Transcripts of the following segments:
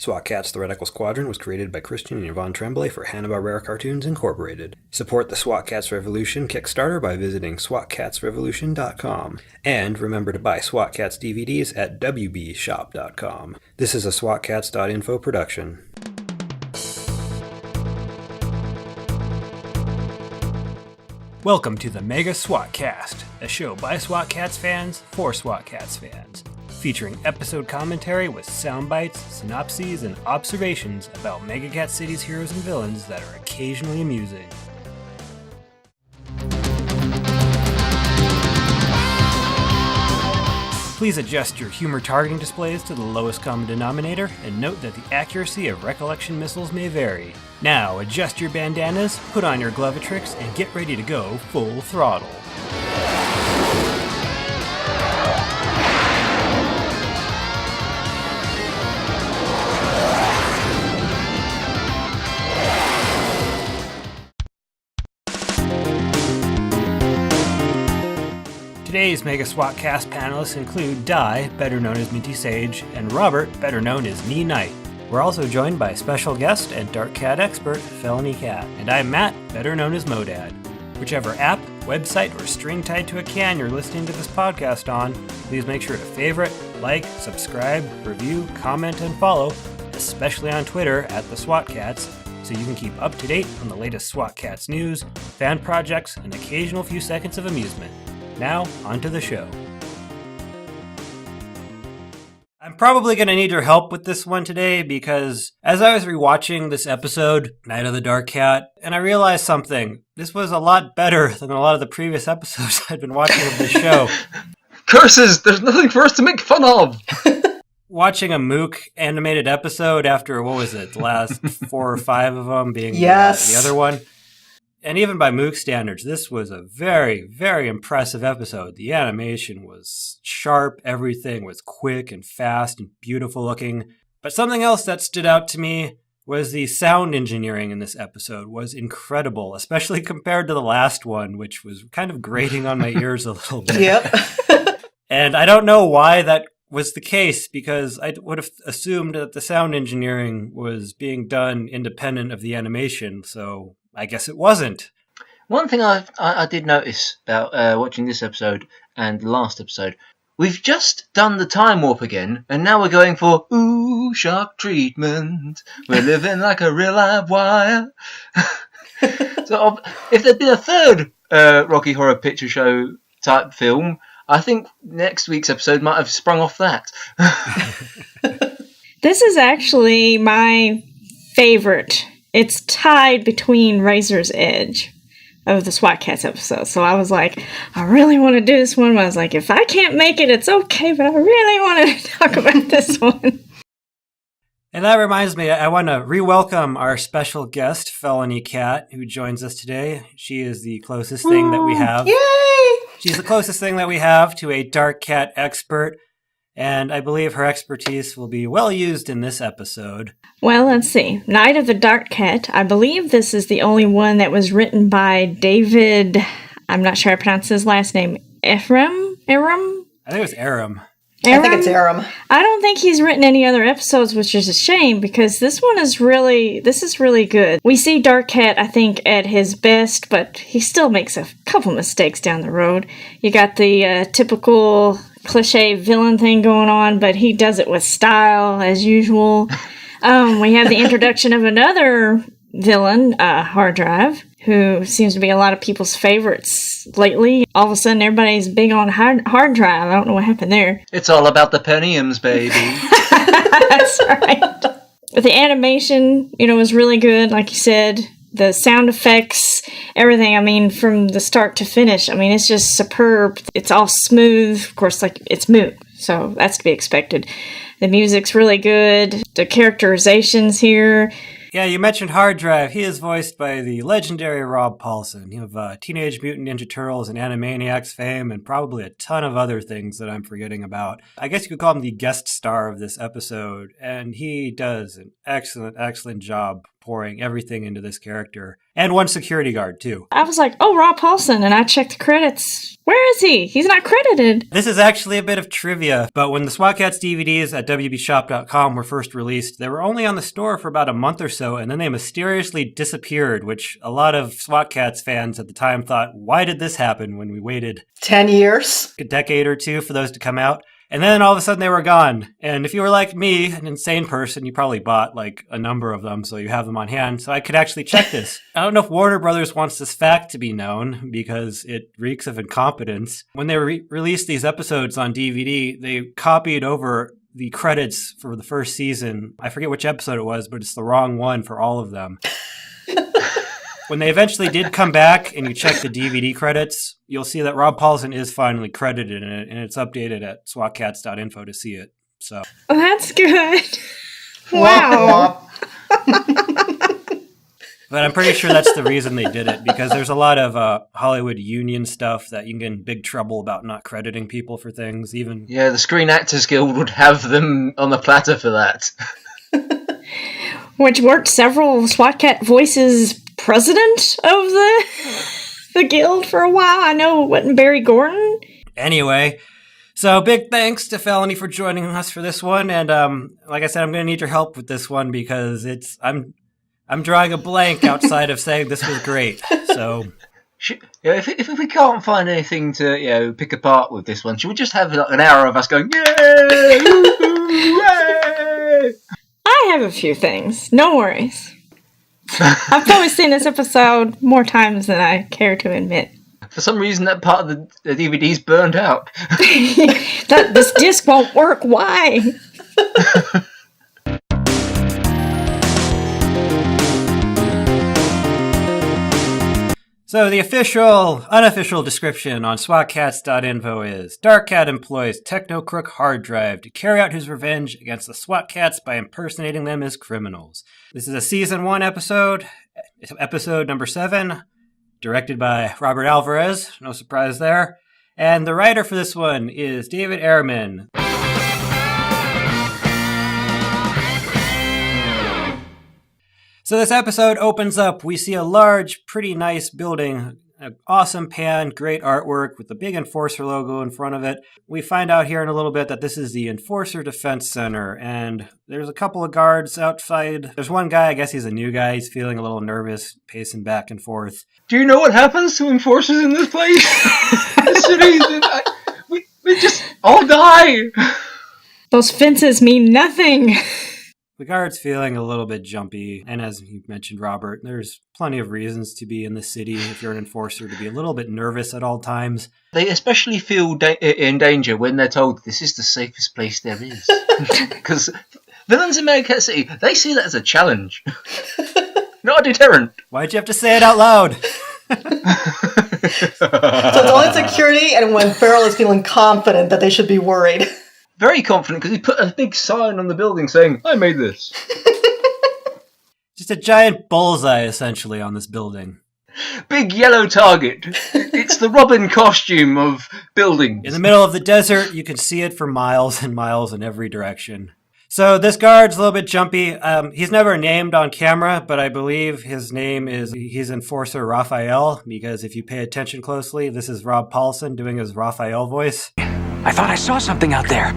SWAT Kats The Radical Squadron was created by Christian and Yvonne Tremblay for Hanna-Barbera Cartoons Incorporated. Support the SWAT Kats Revolution Kickstarter by visiting swatkats.info. And remember to buy SWAT Kats DVDs at wbshop.com. This is a swatkats.info production. Welcome to the MEGA SWAT Kast, a show by SWAT Kats fans for SWAT Kats fans, featuring episode commentary with sound bites, synopses, and observations about Mega Cat City's heroes and villains that are occasionally amusing. Please adjust your humor targeting displays to the lowest common denominator, and note that the accuracy of recollection missiles may vary. Now, adjust your bandanas, put on your glovatrix, and get ready to go full throttle. Today's Mega SWAT Kast panelists include Di, better known as Minty Sage, and Robert, better known as Me Knight. We're also joined by special guest and Dark Cat expert, Felony Cat. And I'm Matt, better known as Modad. Whichever app, website, or string tied to a can you're listening to this podcast on, please make sure to favorite, like, subscribe, review, comment, and follow, especially on Twitter at the SWAT Kats, so you can keep up to date on the latest SWAT Kats news, fan projects, and occasional few seconds of amusement. Now, onto the show. I'm probably going to need your help with this one today because as I was rewatching this episode, Night of the Dark Cat, and I realized something. This was a lot better than a lot of the previous episodes I'd been watching of this show. Curses! There's nothing for us to make fun of! Watching a Mook animated episode after, what was it, the last 4 or 5 of them being the other one. And even by Mook standards, this was a very, very impressive episode. The animation was sharp, everything was quick and fast and beautiful looking. But something else that stood out to me was the sound engineering in this episode was incredible, especially compared to the last one, which was kind of grating on my ears a little bit. Yep. And I don't know why that was the case, because I would have assumed that the sound engineering was being done independent of the animation, so I guess it wasn't. One thing I did notice about watching this episode and the last episode, we've just done the time warp again, and now we're going for shock treatment. We're living like a real live wire. So if there'd been a third Rocky Horror Picture Show type film, I think next week's episode might have sprung off that. This is actually my favorite. It's tied between Razor's Edge of the SWAT Kats episode. So I was like, I really want to do this one. But I was like, if I can't make it, it's okay. But I really want to talk about this one. And that reminds me, I want to re-welcome our special guest, Felony Cat, who joins us today. She is the closest thing that we have. Yay! She's the closest thing that we have to a Dark Cat expert. And I believe her expertise will be well used in this episode. Well, let's see. Night of the Dark Cat. I believe this is the only one that was written by David, I'm not sure I pronounce his last name, Ephraim? I think it was Aram. I think it's Aram. I don't think he's written any other episodes, which is a shame because this is really good. We see Dark Cat, I think, at his best, but he still makes a couple mistakes down the road. You got the typical cliche villain thing going on, but he does it with style as usual. We have the introduction of another villain, Hard Drive, who seems to be a lot of people's favorites lately. All of a sudden, everybody's big on hard drive. I don't know what happened there. It's all about the penniums, baby. That's right. But the animation, was really good, like you said. The sound effects, everything, I mean, from the start to finish, I mean, it's just superb. It's all smooth. Of course, like, it's Mook, so that's to be expected. The music's really good. The characterizations here. Yeah, you mentioned Hard Drive. He is voiced by the legendary Rob Paulson. You have Teenage Mutant Ninja Turtles and Animaniacs fame and probably a ton of other things that I'm forgetting about. I guess you could call him the guest star of this episode, and he does an excellent, excellent job pouring everything into this character. And one security guard, too. I was like, oh, Rob Paulson, and I checked the credits. Where is he? He's not credited. This is actually a bit of trivia, but when the SWAT Kats DVDs at WBshop.com were first released, they were only on the store for about a month or so, and then they mysteriously disappeared, which a lot of SWAT Kats fans at the time thought, why did this happen when we waited 10 years? a decade or two for those to come out? And then all of a sudden they were gone. And if you were like me, an insane person, you probably bought like a number of them so you have them on hand. So I could actually check this. I don't know if Warner Brothers wants this fact to be known because it reeks of incompetence. When they released these episodes on DVD, they copied over the credits for the first season. I forget which episode it was, but it's the wrong one for all of them. When they eventually did come back and you check the DVD credits, you'll see that Rob Paulson is finally credited in it, and it's updated at swatkats.info to see it. So That's good. Wow. But I'm pretty sure that's the reason they did it, because there's a lot of Hollywood union stuff that you can get in big trouble about not crediting people for things. Even Yeah, the Screen Actors Guild would have them on the platter for that. Which weren't several SWAT Kat voices president of the guild for a while? I know it wasn't Barry Gordon. Anyway, so big thanks to Felony for joining us for this one, and like I said, I'm going to need your help with this one because I'm drawing a blank outside of saying this was great. So If we can't find anything to pick apart with this one, should we just have like an hour of us going yay? Hooray! I have a few things. No worries. I've probably seen this episode more times than I care to admit. For some reason, that part of the DVD's burned out. This disc won't work. Why? So the unofficial description on swatkats.info is, Dark Cat employs Techno-Crook hard drive to carry out his revenge against the SWAT Kats by impersonating them as criminals. This is a Season 1 episode number 7, directed by Robert Alvarez, no surprise there. And the writer for this one is David Ehrman. So this episode opens up, we see a large, pretty nice building, an awesome pan, great artwork with the big Enforcer logo in front of it. We find out here in a little bit that this is the Enforcer Defense Center, and there's a couple of guards outside. There's one guy, I guess he's a new guy, he's feeling a little nervous, pacing back and forth. Do you know what happens to enforcers in this place? we just all die. Those fences mean nothing. The guard's feeling a little bit jumpy, and as you mentioned, Robert, there's plenty of reasons to be in the city if you're an enforcer to be a little bit nervous at all times. They especially feel in danger when they're told this is the safest place there is. Because villains in Mega Cat City, they see that as a challenge, not a deterrent. Why'd you have to say it out loud? So it's only security and when Farrell is feeling confident that they should be worried. Very confident because he put a big sign on the building saying, I made this. Just a giant bullseye, essentially, on this building. Big yellow target. It's the Robin costume of buildings. In the middle of the desert, you can see it for miles and miles in every direction. So this guard's a little bit jumpy. He's never named on camera, but I believe his name he's Enforcer Raphael, because if you pay attention closely, this is Rob Paulson doing his Raphael voice. I thought I saw something out there.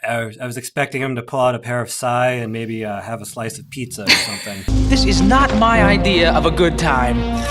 I was expecting him to pull out a pair of Psy and maybe have a slice of pizza or something. This is not my idea of a good time.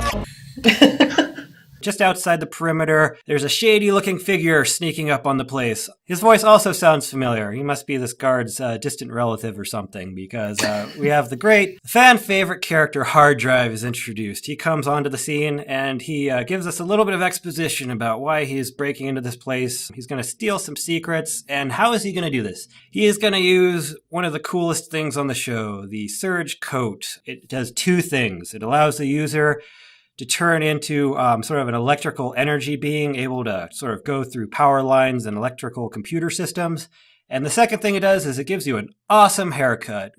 Just outside the perimeter, there's a shady-looking figure sneaking up on the place. His voice also sounds familiar. He must be this guard's distant relative or something, because we have the great fan-favorite character Hard Drive is introduced. He comes onto the scene, and he gives us a little bit of exposition about why he's breaking into this place. He's going to steal some secrets, and how is he going to do this? He is going to use one of the coolest things on the show, the Surge Coat. It does two things. It allows the user to turn into sort of an electrical energy being, able to sort of go through power lines and electrical computer systems. And the second thing it does is it gives you an awesome haircut.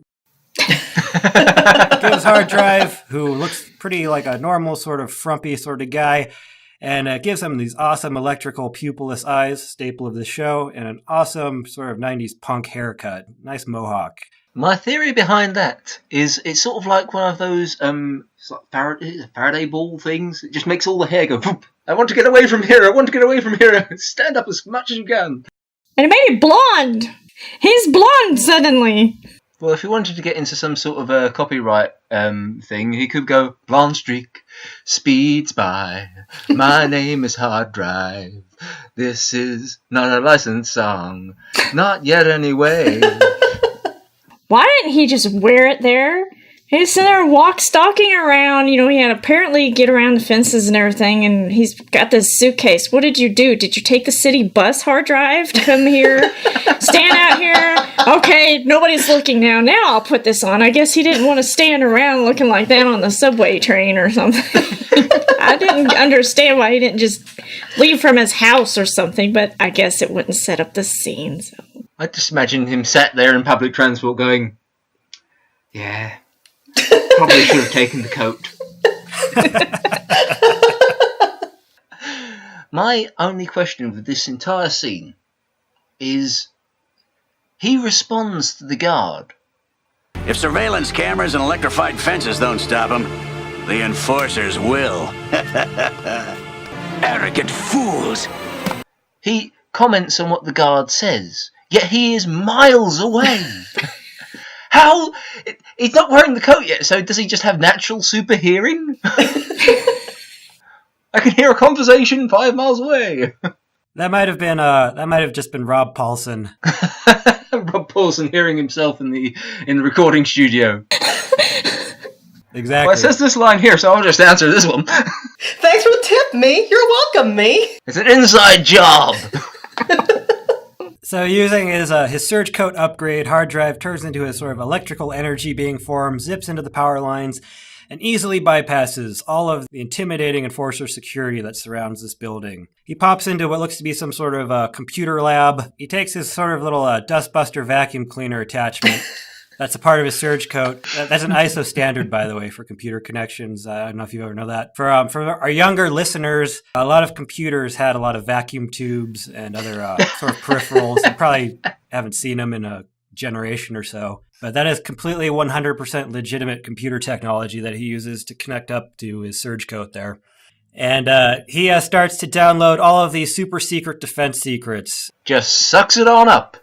It gives Hard Drive, who looks pretty like a normal sort of frumpy sort of guy, And it gives him these awesome electrical pupilless eyes, staple of the show, and an awesome sort of 90s punk haircut. Nice mohawk. My theory behind that is it's sort of like one of those it's like Faraday ball things. It just makes all the hair go, Poop. I want to get away from here. I want to get away from here. Stand up as much as you can. And it made it blonde. He's blonde suddenly. Well, if he wanted to get into some sort of a copyright thing, he could go, blonde streak speeds by. My name is Hard Drive. This is not a licensed song. Not yet anyway. Why didn't he just wear it there? He was sitting there stalking around. You know, he had apparently get around the fences and everything, and he's got this suitcase. What did you do? Did you take the city bus hard drive to come here? Stand out here? Okay, nobody's looking now. Now I'll put this on. I guess he didn't want to stand around looking like that on the subway train or something. I didn't understand why he didn't just leave from his house or something, but I guess it wouldn't set up the scene. So. I just imagine him sat there in public transport going, yeah, probably should have taken the coat. My only question with this entire scene is he responds to the guard. If surveillance cameras and electrified fences don't stop him, the enforcers will. Arrogant fools. He comments on what the guard says, yet he is miles away. How? He's not wearing the coat yet, so does he just have natural super hearing? I can hear a conversation 5 miles away. That might have just been Rob Paulson. Rob Paulson hearing himself in the recording studio. Exactly. Well, it says this line here, so I'll just answer this one. Thanks for the tip, me. You're welcome, me. It's an inside job. So using his surge coat upgrade, hard drive turns into a sort of electrical energy being formed, zips into the power lines, and easily bypasses all of the intimidating enforcer security that surrounds this building. He pops into what looks to be some sort of computer lab. He takes his sort of little dustbuster vacuum cleaner attachment. That's a part of his surge coat. That's an ISO standard, by the way, for computer connections. I don't know if you ever know that. For our younger listeners, a lot of computers had a lot of vacuum tubes and other sort of peripherals. You probably haven't seen them in a generation or so. But that is completely 100% legitimate computer technology that he uses to connect up to his surge coat there. And he starts to download all of these super secret defense secrets. Just sucks it on up.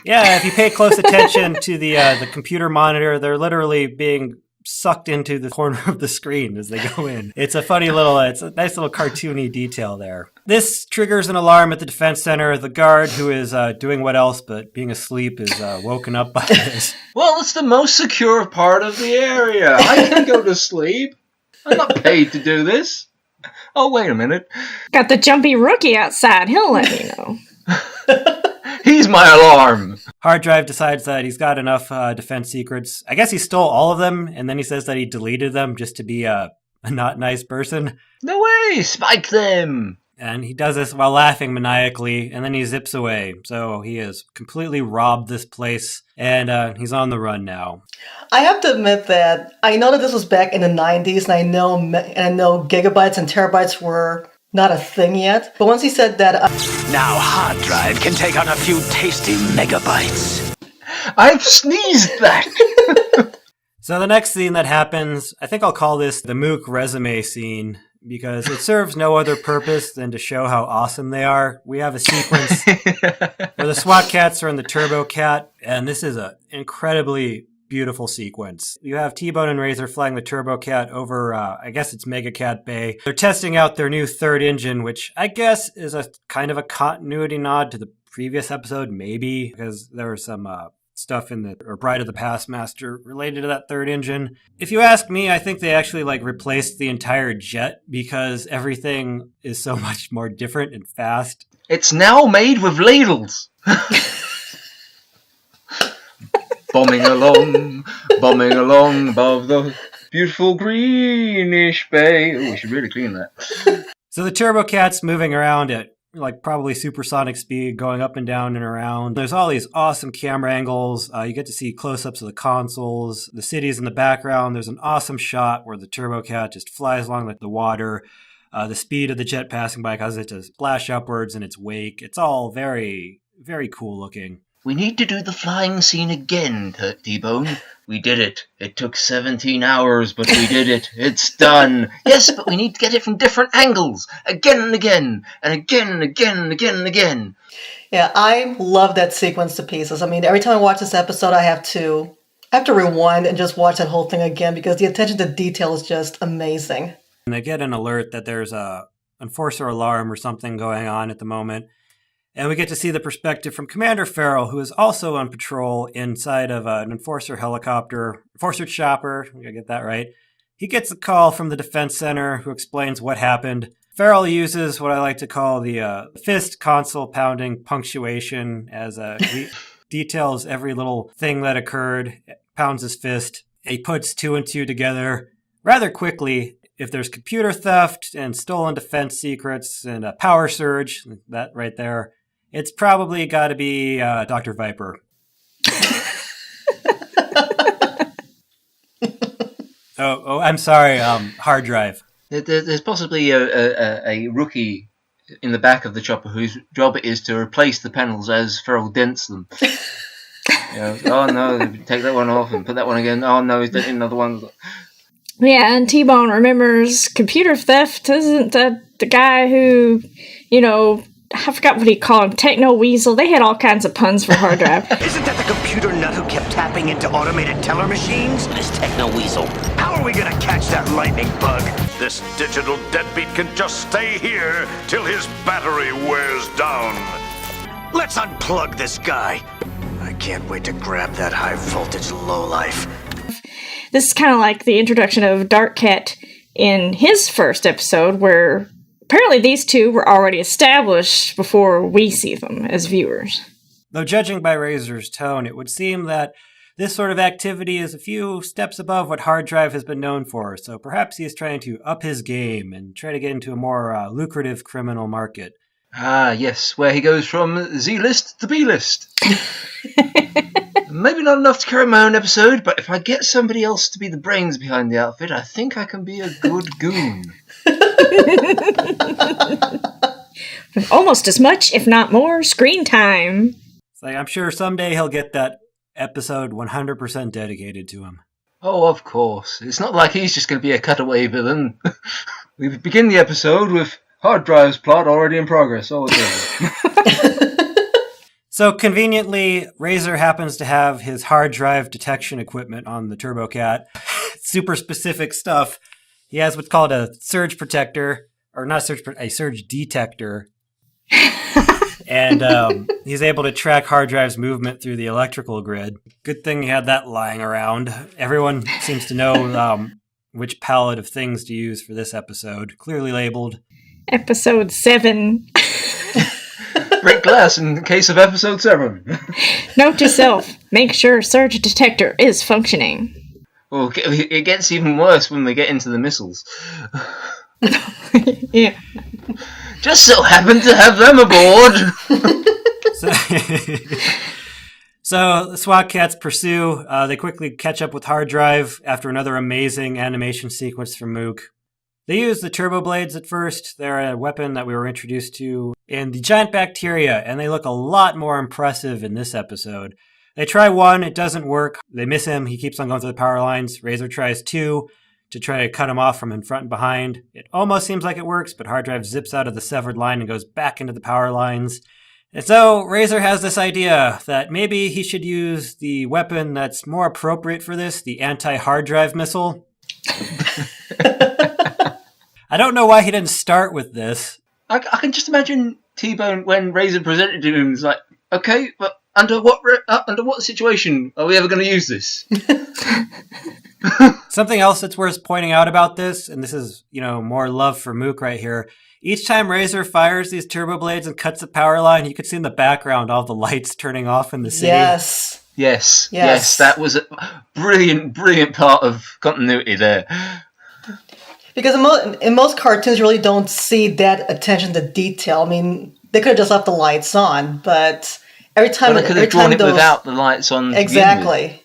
Yeah, if you pay close attention to the computer monitor, they're literally being sucked into the corner of the screen as they go in. It's a nice little cartoony detail there. This triggers an alarm at the defense center. The guard, who is doing what else but being asleep, is woken up by this. Well, it's the most secure part of the area. I can go to sleep. I'm not paid to do this. Oh, wait a minute. Got the jumpy rookie outside. He'll let me know. He's my alarm. Hard drive decides that he's got enough defense secrets. I guess he stole all of them, and then he says that he deleted them just to be a not nice person. No way! Spike them! And he does this while laughing maniacally, and then he zips away. So he has completely robbed this place, and he's on the run now. I have to admit that I know that this was back in the 90s, and I know gigabytes and terabytes were not a thing yet. But once he said that... Now hard drive can take on a few tasty megabytes. I've sneezed that! So the next scene that happens, I think I'll call this the Mook resume scene, because it serves no other purpose than to show how awesome they are. We have a sequence where the SWAT Kats are in the Turbo Cat, and this is an incredibly beautiful sequence. You have T-Bone and Razor flying the Turbo Cat over, I guess it's Mega Cat Bay. They're testing out their new third engine, which I guess is a kind of a continuity nod to the previous episode, maybe, because there was some stuff in the Bride of the Past Master related to that third engine. If you ask me, I think they actually replaced the entire jet because everything is so much more different and fast. It's now made with ladles. bombing along above the beautiful greenish bay. Oh, we should really clean that. So the Turbo Cat's moving around at probably supersonic speed, going up and down and around. There's all these awesome camera angles. You get to see close-ups of the consoles. The city's in the background. There's an awesome shot where the Turbo Cat just flies along the water. the speed of the jet passing by causes it to splash upwards in its wake. It's all very, very cool looking. We need to do the flying scene again, T-Bone. We did it. It took 17 hours, but we did it. It's done. Yes, but we need to get it from different angles. Again and again. And again and again and again and again. Yeah, I love that sequence to pieces. I mean, every time I watch this episode, I have to rewind and just watch that whole thing again because the attention to detail is just amazing. And they get an alert that there's a enforcer alarm or something going on at the moment. And we get to see the perspective from Commander Farrell, who is also on patrol inside of an enforcer chopper. We gotta get that right. He gets a call from the defense center who explains what happened. Farrell uses what I like to call the fist console pounding punctuation as he details every little thing that occurred, pounds his fist. He puts 2 and 2 together rather quickly. If there's computer theft and stolen defense secrets and a power surge, that right there, it's probably got to be Dr. Viper. Oh, I'm sorry, hard drive. There's possibly a rookie in the back of the chopper whose job it is to replace the panels as Farrell dents them. Oh no, take that one off and put that one again. Oh no, he's denting another one. Yeah, and T-Bone remembers computer theft isn't the guy who, I forgot what he called him, Techno Weasel. They had all kinds of puns for hard drive. Isn't that the computer nut who kept tapping into automated teller machines? This Techno Weasel. How are we gonna catch that lightning bug? This digital deadbeat can just stay here till his battery wears down. Let's unplug this guy. I can't wait to grab that high voltage lowlife. This is kind of like the introduction of Dark Cat in his first episode, where apparently these two were already established before we see them as viewers. Though judging by Razor's tone, it would seem that this sort of activity is a few steps above what Hard Drive has been known for, so perhaps he is trying to up his game and try to get into a more lucrative criminal market. Ah, yes, where he goes from Z-list to B-list. Maybe not enough to carry my own episode, but if I get somebody else to be the brains behind the outfit, I think I can be a good goon. Almost as much, if not more, screen time. It's like, I'm sure someday he'll get that episode 100% dedicated to him. Oh, of course. It's not like he's just going to be a cutaway villain. We begin the episode with Hard Drive's plot already in progress. Oh, dear. So conveniently, Razor happens to have his hard drive detection equipment on the TurboCat. Super specific stuff. He has what's called a surge protector, or not a surge detector. And he's able to track hard drive's movement through the electrical grid. Good thing he had that lying around. Everyone seems to know which palette of things to use for this episode. Clearly labeled. Episode 7. Break glass in case of episode 7. Note to self, make sure surge detector is functioning. Well, it gets even worse when we get into the missiles. Yeah. Just so happen to have them aboard. So the SWAT Kats pursue. They quickly catch up with Hard Drive after another amazing animation sequence from Mook. They use the turbo blades at first. They're a weapon that we were introduced to in the giant bacteria, and they look a lot more impressive in this episode. They try one, it doesn't work. They miss him, he keeps on going through the power lines. Razor tries 2 to try to cut him off from in front and behind. It almost seems like it works, but Hard Drive zips out of the severed line and goes back into the power lines. And so Razor has this idea that maybe he should use the weapon that's more appropriate for this, the anti-hard drive missile. I don't know why he didn't start with this. I can just imagine T-Bone when Razor presented to him. He's like, okay, but under what situation are we ever going to use this? Something else that's worth pointing out about this, and this is, more love for Mook right here. Each time Razor fires these turbo blades and cuts the power line, you can see in the background all the lights turning off in the city. Yes, that was a brilliant part of continuity there. Because in most cartoons, you really don't see that attention to detail. I mean, they could have just left the lights on, but every time... Well, they could have drawn it without the lights on. Exactly.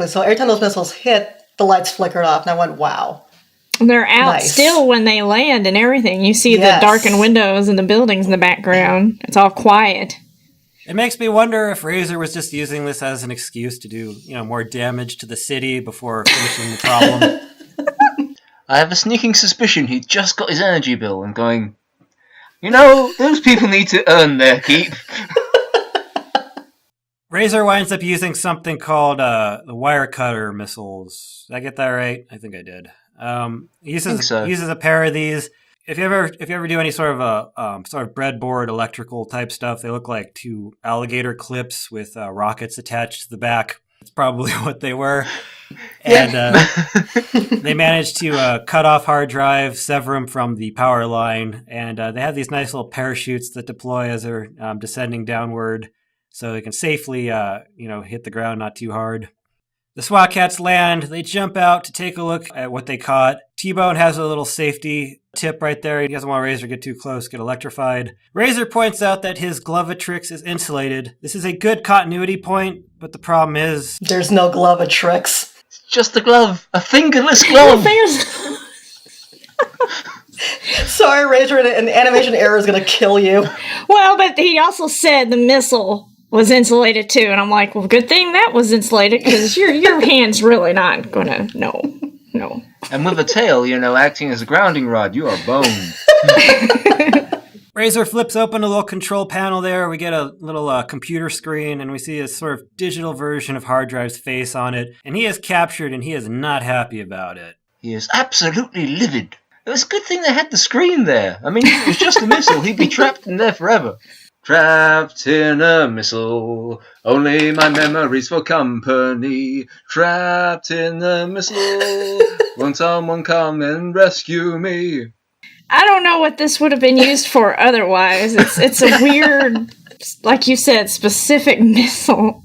So every time those missiles hit, the lights flickered off, and I went, wow. And they're out Nice. still when they land and everything. You see Yes. the darkened windows and the buildings in the background. It's all quiet. It makes me wonder if Razor was just using this as an excuse to do, more damage to the city before finishing the problem. I have a sneaking suspicion he just got his energy bill and going, those people need to earn their keep. Razor winds up using something called the wire cutter missiles. Did I get that right? I think I did. He uses a pair of these. If you ever do any sort of breadboard electrical type stuff, they look like two alligator clips with rockets attached to the back. That's probably what they were. And they managed to cut off hard drive, sever them from the power line, and they have these nice little parachutes that deploy as they're descending downward, so they can safely hit the ground not too hard. The SWAT Kats land. They jump out to take a look at what they caught. T-Bone has a little safety tip right there. He doesn't want Razor to get too close, get electrified. Razor points out that his Glovatrix is insulated. This is a good continuity point, but the problem is... There's no Glovatrix. It's just a glove. A fingerless glove. Sorry, Razor, an animation error is going to kill you. Well, but he also said the missile was insulated too, and I'm like, well, good thing that was insulated, because your hand's really not gonna, no. And with a tail, acting as a grounding rod, you are boned. Razor flips open a little control panel there. We get a little computer screen, and we see a sort of digital version of hard drive's face on it, and he is captured, and he is not happy about it. He is absolutely livid. It was a good thing they had the screen there. I mean, if it was just a missile, he'd be trapped in there forever. Trapped in a missile, only my memories for company. Trapped in a missile, won't someone come and rescue me? I don't know what this would have been used for otherwise. It's a weird, like you said, specific missile.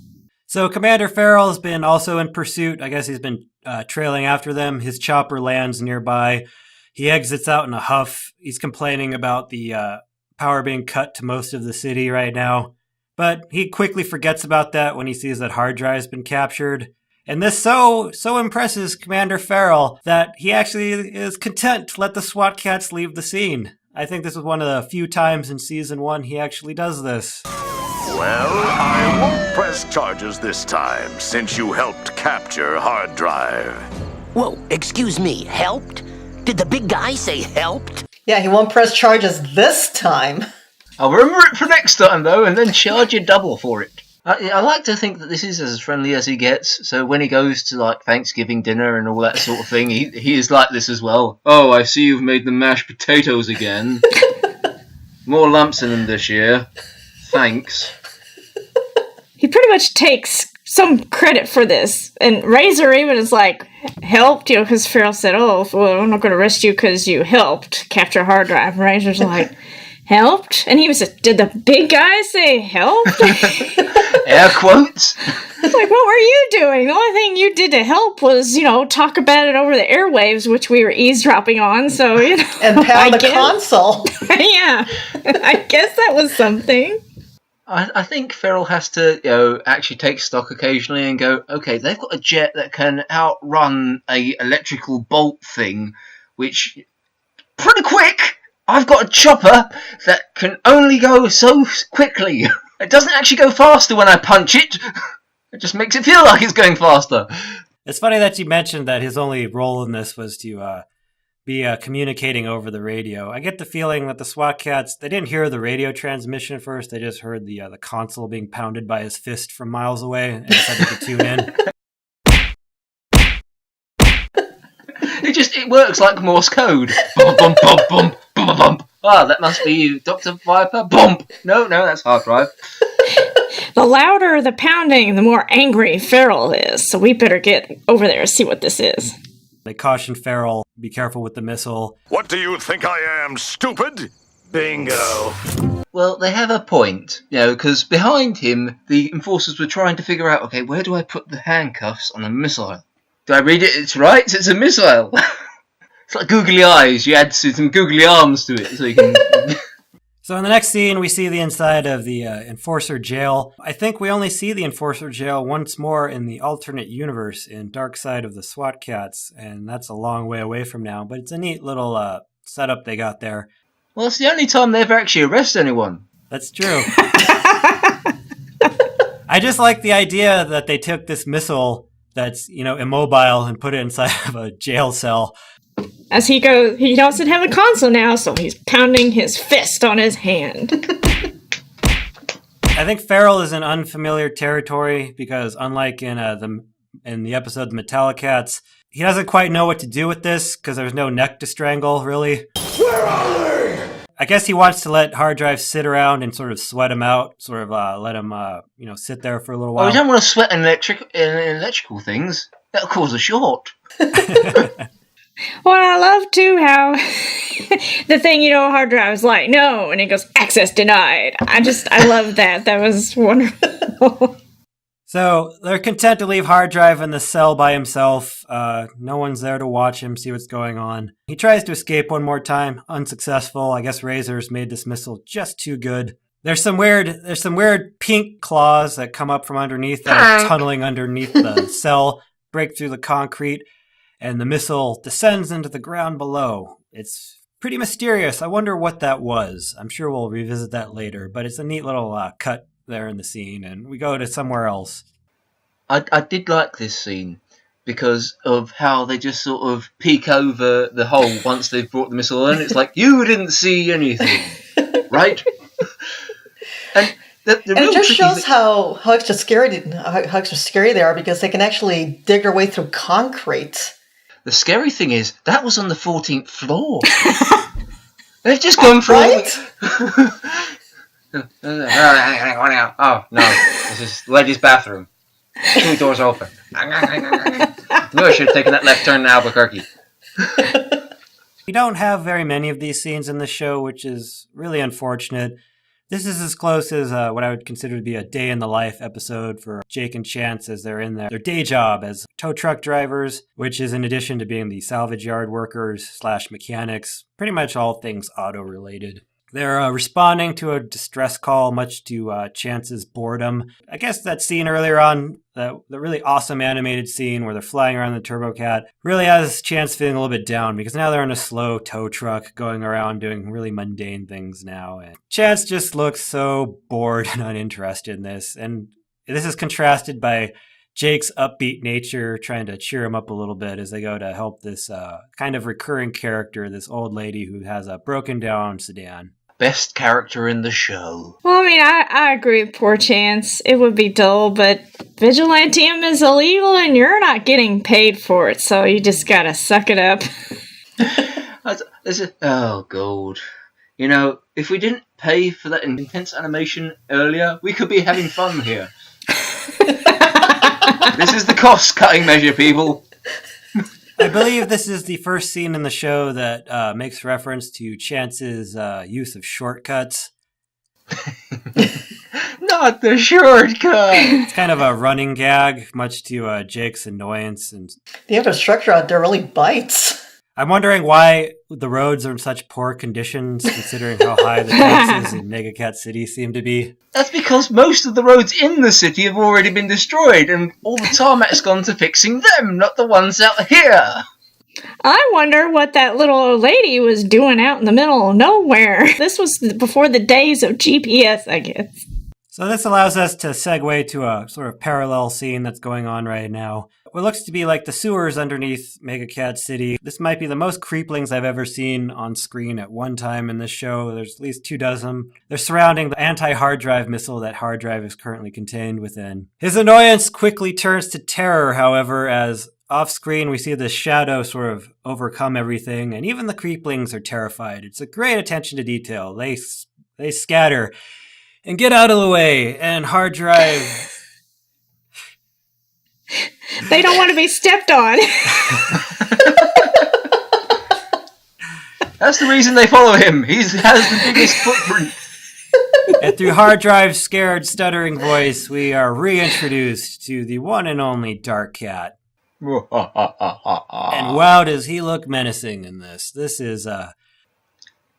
So Commander Farrell has been also in pursuit. I guess he's been trailing after them. His chopper lands nearby. He exits out in a huff. He's complaining about the power being cut to most of the city right now. But he quickly forgets about that when he sees that hard drive's been captured. And this so impresses Commander Farrell that he actually is content to let the SWAT Kats leave the scene. I think this is one of the few times in Season 1 he actually does this. Well, I won't press charges this time, since you helped capture hard drive. Whoa, excuse me, helped? Did the big guy say helped? Yeah, he won't press charges this time. I'll remember it for next time, though, and then charge you double for it. I like to think that this is as friendly as he gets, so when he goes to, Thanksgiving dinner and all that sort of thing, he is like this as well. Oh, I see you've made the mashed potatoes again. More lumps in them this year. Thanks. He pretty much takes some credit for this. And Razor even is like, helped, because Farrell said, oh, well, I'm not going to arrest you because you helped capture a hard drive. And Razor's like, helped? And he was like, did the big guy say helped? Air quotes. It's like, what were you doing? The only thing you did to help was, talk about it over the airwaves, which we were eavesdropping on, so, And pound the console. Yeah, I guess that was something. I think Farrell has to, actually take stock occasionally and go, okay, they've got a jet that can outrun a electrical bolt thing, which, pretty quick, I've got a chopper that can only go so quickly. It doesn't actually go faster when I punch it. It just makes it feel like it's going faster. It's funny that you mentioned that his only role in this was to be communicating over the radio. I get the feeling that the SWAT Kats, they didn't hear the radio transmission at first. They just heard the console being pounded by his fist from miles away and decided to tune in. It works like Morse code. Bump, bump, bump, bump, bump, bump. Ah, that must be you, Dr. Viper. Bump. No, that's hard drive. The louder the pounding, the more angry Farrell is. So we better get over there and see what this is. They caution Farrell, be careful with the missile. What do you think I am, stupid? Bingo. Well, they have a point, because behind him, the enforcers were trying to figure out, okay, where do I put the handcuffs on a missile? Do I read it? It's right, it's a missile. It's like googly eyes. You add some googly arms to it so you can... So in the next scene, we see the inside of the Enforcer jail. I think we only see the Enforcer jail once more in the alternate universe in Dark Side of the SWAT Kats, and that's a long way away from now, but it's a neat little setup they got there. Well, it's the only time they ever actually arrest anyone. That's true. I just like the idea that they took this missile that's, immobile and put it inside of a jail cell. As he goes, he doesn't have a console now, so he's pounding his fist on his hand. I think Farrell is in unfamiliar territory because, unlike in the episode The Metallicats, he doesn't quite know what to do with this because there's no neck to strangle, really. Where are they? I guess he wants to let Hard Drive sit around and sort of sweat him out, sort of let him, sit there for a little while. Well, we don't want to sweat in electrical things. That'll cause a short. Well, I love, too, how the thing, Hard Drive is like, no, and it goes, access denied. I love that. That was wonderful. So they're content to leave Hard Drive in the cell by himself. No one's there to watch him, see what's going on. He tries to escape one more time, unsuccessful. I guess Razor's made this missile just too good. There's some weird pink claws that come up from underneath that are tunneling underneath the cell, break through the concrete, and the missile descends into the ground below. It's pretty mysterious. I wonder what that was. I'm sure we'll revisit that later, but it's a neat little cut there in the scene, and we go to somewhere else. I did like this scene because of how they just sort of peek over the hole once they've brought the missile in. It's like, you didn't see anything, right? And it just shows how extra scary they are because they can actually dig their way through concrete. The scary thing is, that was on the 14th floor. They've just gone through right? Oh, no. This is the ladies' bathroom. 2 doors open. I knew I should have taken that left turn in Albuquerque. We don't have very many of these scenes in the show, which is really unfortunate. This is as close as what I would consider to be a day in the life episode for Jake and Chance as they're in their day job as tow truck drivers, which is in addition to being the salvage yard workers / mechanics, pretty much all things auto related. They're responding to a distress call, much to Chance's boredom. I guess that scene earlier on, the really awesome animated scene where they're flying around the Turbo Cat, really has Chance feeling a little bit down because now they're in a slow tow truck going around doing really mundane things now. And Chance just looks so bored and uninterested in this. And this is contrasted by Jake's upbeat nature trying to cheer him up a little bit as they go to help this kind of recurring character, this old lady who has a broken down sedan. Best character in the show. Well, I mean, I agree with poor Chance. It would be dull, but vigilantism is illegal and you're not getting paid for it, so you just gotta suck it up. Oh, God. If we didn't pay for that intense animation earlier, we could be having fun here. This is the cost-cutting measure, people. I believe this is the first scene in the show that makes reference to Chance's use of shortcuts. Not the shortcut! It's kind of a running gag, much to Jake's annoyance. And the infrastructure out there really bites. I'm wondering why the roads are in such poor conditions, considering how high the taxes in Mega Cat City seem to be. That's because most of the roads in the city have already been destroyed, and all the tarmac's gone to fixing them, not the ones out here. I wonder what that little old lady was doing out in the middle of nowhere. This was before the days of GPS, I guess. So this allows us to segue to a sort of parallel scene that's going on right now. What looks to be like the sewers underneath Mega Cat City. This might be the most creeplings I've ever seen on screen at one time in this show. There's at least 24. They're surrounding the anti-hard drive missile that hard drive is currently contained within. His annoyance quickly turns to terror, however, as off-screen we see the shadow sort of overcome everything, and even the creeplings are terrified. It's a great attention to detail. They scatter and get out of the way, and hard drive... They don't want to be stepped on. That's the reason they follow him. He has the biggest footprint. And through hard drive's scared, stuttering voice, we are reintroduced to the one and only Dark Cat. And wow, does he look menacing in this. This is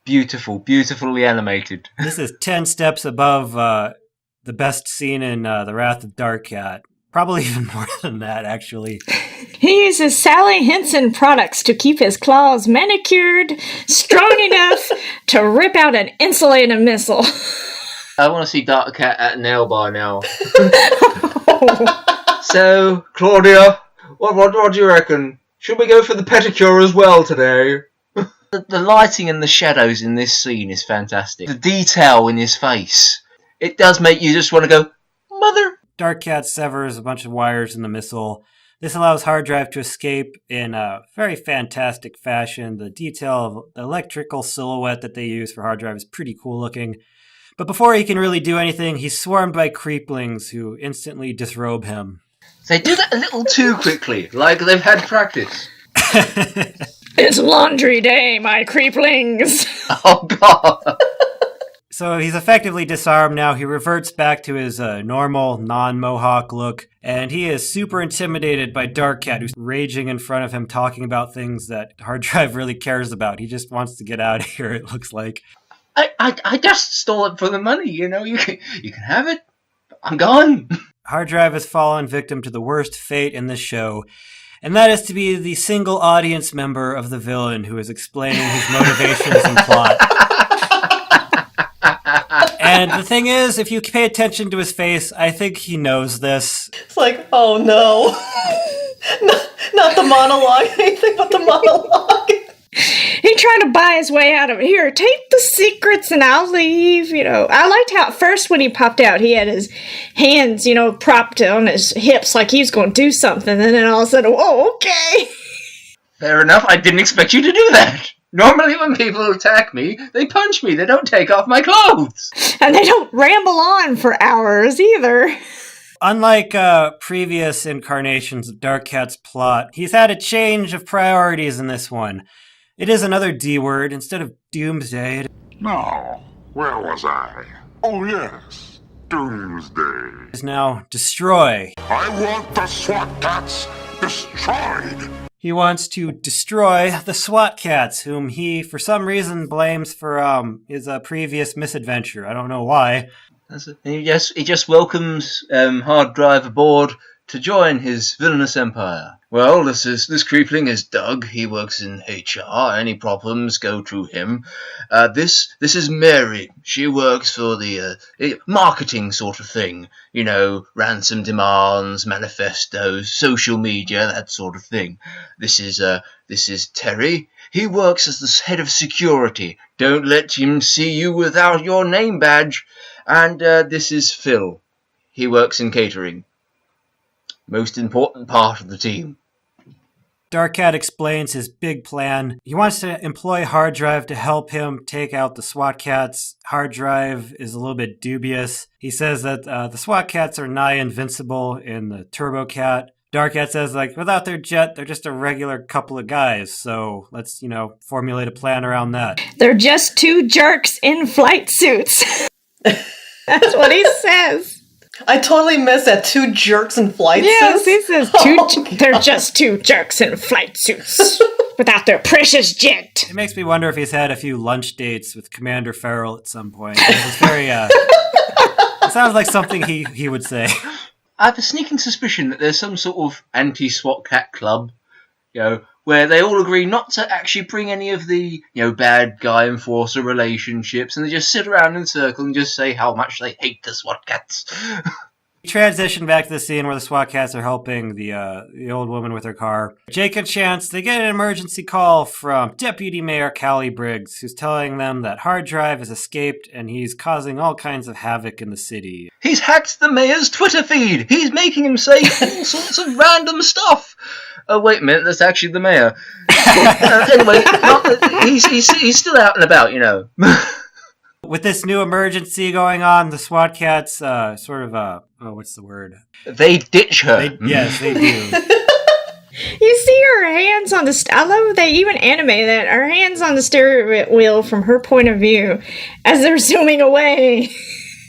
Beautiful, beautifully animated. This is 10 steps above the best scene in The Wrath of Dark Cat. Probably even more than that, actually. He uses Sally Henson products to keep his claws manicured, strong enough to rip out an insulated missile. I want to see Dark Cat at nail bar now. So, Claudia, what do you reckon? Should we go for the pedicure as well today? The lighting and the shadows in this scene is fantastic. The detail in his face. It does make you just want to go, Mother! Dark Cat severs a bunch of wires in the missile. This allows hard drive to escape in a very fantastic fashion. The detail of the electrical silhouette that they use for hard drive is pretty cool looking. But before he can really do anything, he's swarmed by creeplings who instantly disrobe him. They do that a little too quickly, like they've had practice. It's laundry day, my creeplings! Oh, God! So he's effectively disarmed now. He reverts back to his normal, non-mohawk look, and he is super intimidated by Dark Cat, who's raging in front of him, talking about things that Hard Drive really cares about. He just wants to get out of here, it looks like. I just stole it for the money, you know? You can have it. I'm gone. Hard Drive has fallen victim to the worst fate in this show, and that is to be the single audience member of the villain who is explaining his motivations and plot. And the thing is, if you pay attention to his face, I think he knows this. It's like, oh no. Not the monologue, anything but the monologue. He tried to buy his way out of it. Here, take the secrets and I'll leave, you know. I liked how at first when he popped out, he had his hands, you know, propped on his hips like he was going to do something. And then all of a sudden, whoa, okay. Fair enough, I didn't expect you to do that. Normally when people attack me, they punch me. They don't take off my clothes. And they don't ramble on for hours either. Unlike previous incarnations of Dark Cat's plot, he's had a change of priorities in this one. It is another D word instead of Doomsday. Now, where was I? Oh yes, Doomsday. Is now Destroy. I want the SWAT Kats destroyed. He wants to destroy the SWAT Kats, whom he, for some reason, blames for his previous misadventure. I don't know why. He just welcomes Hard Drive aboard to join his villainous empire. Well, this creepling is Doug. He works in HR. Any problems go through him. This is Mary. She works for the marketing sort of thing. You know, ransom demands, manifestos, social media, that sort of thing. This is Terry. He works as the head of security. Don't let him see you without your name badge. And this is Phil. He works in catering. Most important part of the team. Dark Cat explains his big plan. He wants to employ Hard Drive to help him take out the SWAT Kats. Hard Drive is a little bit dubious. He says that the SWAT Kats are nigh invincible in the Turbo Cat. Dark Cat says, like, without their jet, they're just a regular couple of guys. So let's, formulate a plan around that. They're just two jerks in flight suits. That's what he says. I totally missed that. Two jerks in flight yes, suits? Yes, he says they're just two jerks in flight suits without their precious jet. It makes me wonder if he's had a few lunch dates with Commander Farrell at some point. It's very, it sounds like something he would say. I have a sneaking suspicion that there's some sort of anti-SWAT Cat club, where they all agree not to actually bring any of the, bad guy enforcer relationships, and they just sit around in a circle and just say how much they hate the SWAT Kats. We transition back to the scene where the SWAT Kats are helping the old woman with her car. Jake and Chance, they get an emergency call from Deputy Mayor Callie Briggs, who's telling them that Hard Drive has escaped and he's causing all kinds of havoc in the city. He's hacked the mayor's Twitter feed! He's making him say all sorts of random stuff! Oh, wait a minute, that's actually the mayor. Anyway, he's still out and about, With this new emergency going on, the SWAT Kats what's the word? They ditch her. Yes, they do. You see her hands on the... I love they even animate that. Her hands on the steering wheel from her point of view as they're zooming away.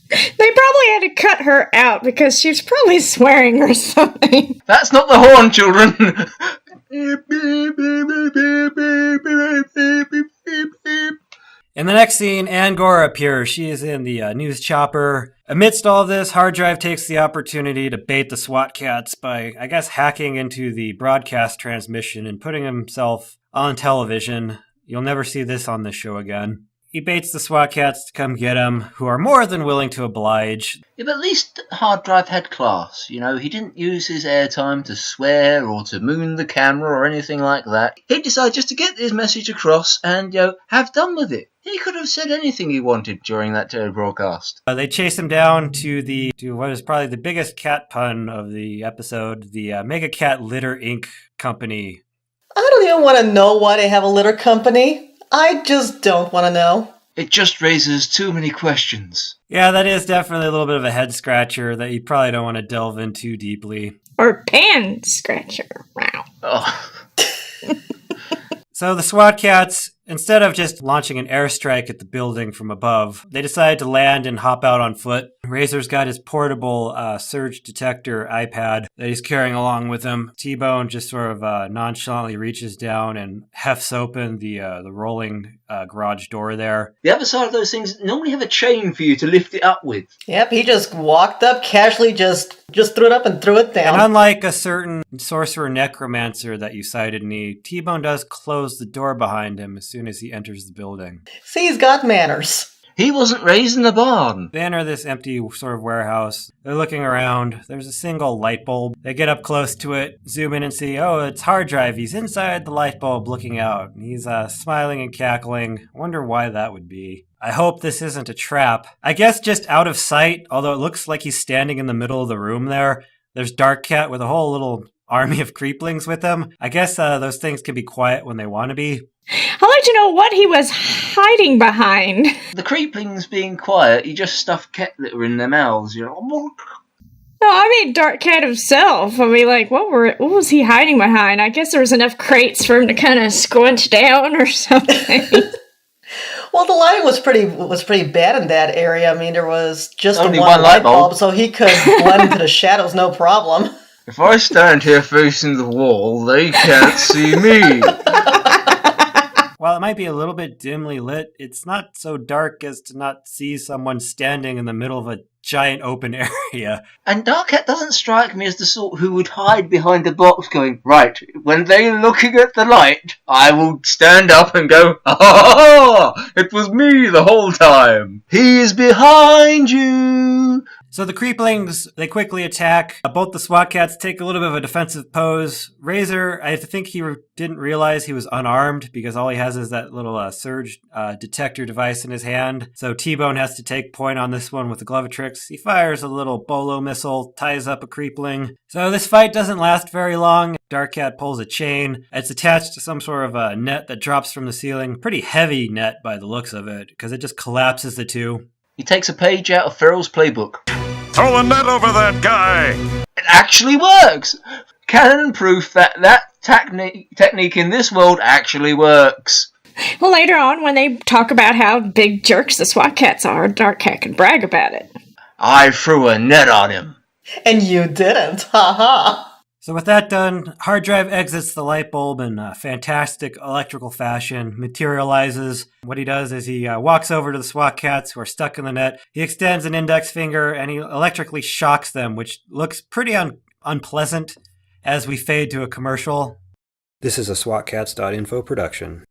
They probably had to cut her out because she was probably swearing or something. That's not the horn, children. In the next scene, Angora appears. She is in the news chopper. Amidst all this, Hard Drive takes the opportunity to bait the SWAT cats by, I guess, hacking into the broadcast transmission and putting himself on television. You'll never see this on this show again. He baits the SWAT cats to come get him, who are more than willing to oblige. Yeah, but at least Hard Drive had class. You know, he didn't use his airtime to swear or to moon the camera or anything like that. He decided just to get his message across and, have done with it. He could have said anything he wanted during that broadcast. They chase him down to what is probably the biggest cat pun of the episode, the Mega Cat Litter Inc. company. I don't even want to know why they have a litter company. I just don't want to know. It just raises too many questions. Yeah, that is definitely a little bit of a head scratcher that you probably don't want to delve into deeply. Or pan scratcher. Wow. Oh. So the SWAT cats, instead of just launching an airstrike at the building from above, they decide to land and hop out on foot. Razor's got his portable surge detector iPad that he's carrying along with him. T-Bone just sort of nonchalantly reaches down and hefts open the rolling garage door there. The other side of those things normally have a chain for you to lift it up with. Yep, he just walked up casually, just threw it up and threw it down. And unlike a certain sorcerer necromancer that you cited, T-Bone does close the door behind him as soon as he enters the building. See, he's got manners. He wasn't raised in the barn. They enter this empty sort of warehouse. They're looking around. There's a single light bulb. They get up close to it, zoom in and see, oh, it's Hard Drive. He's inside the light bulb looking out. He's smiling and cackling. I wonder why that would be. I hope this isn't a trap. I guess just out of sight, although it looks like he's standing in the middle of the room there. There's Dark Cat with a whole little army of creeplings with him. I guess those things can be quiet when they want to be. I'd like to know what he was hiding behind. The creeplings being quiet, he just stuffed cat litter in their mouths, No, I mean Dark Cat himself. I mean, like, what was he hiding behind? I guess there was enough crates for him to kind of squinch down or something. Well, the lighting was pretty bad in that area. I mean, there was just only one light bulb, so he could blend into the shadows, no problem. If I stand here facing the wall, they can't see me. While it might be a little bit dimly lit, it's not so dark as to not see someone standing in the middle of a giant open area. And Dark Cat doesn't strike me as the sort who would hide behind a box going, right, when they're looking at the light, I will stand up and go, ha, it was me the whole time. He is behind you. So the creeplings, they quickly attack. Both the SWAT cats take a little bit of a defensive pose. Razor, I think he didn't realize he was unarmed because all he has is that little surge detector device in his hand. So T-Bone has to take point on this one with the Glovatrix. He fires a little bolo missile, ties up a creepling. So this fight doesn't last very long. Dark Cat pulls a chain. It's attached to some sort of a net that drops from the ceiling. Pretty heavy net by the looks of it because it just collapses the two. He takes a page out of Ferrell's playbook. Throw a net over that guy! It actually works! Canon proof that technique in this world actually works. Well, later on, when they talk about how big jerks the SWAT cats are, Dark Cat can brag about it. I threw a net on him. And you didn't, haha. So with that done, Hard Drive exits the light bulb in a fantastic electrical fashion, materializes. What he does is he walks over to the SWAT cats who are stuck in the net. He extends an index finger and he electrically shocks them, which looks pretty unpleasant as we fade to a commercial. This is a swatkats.info production.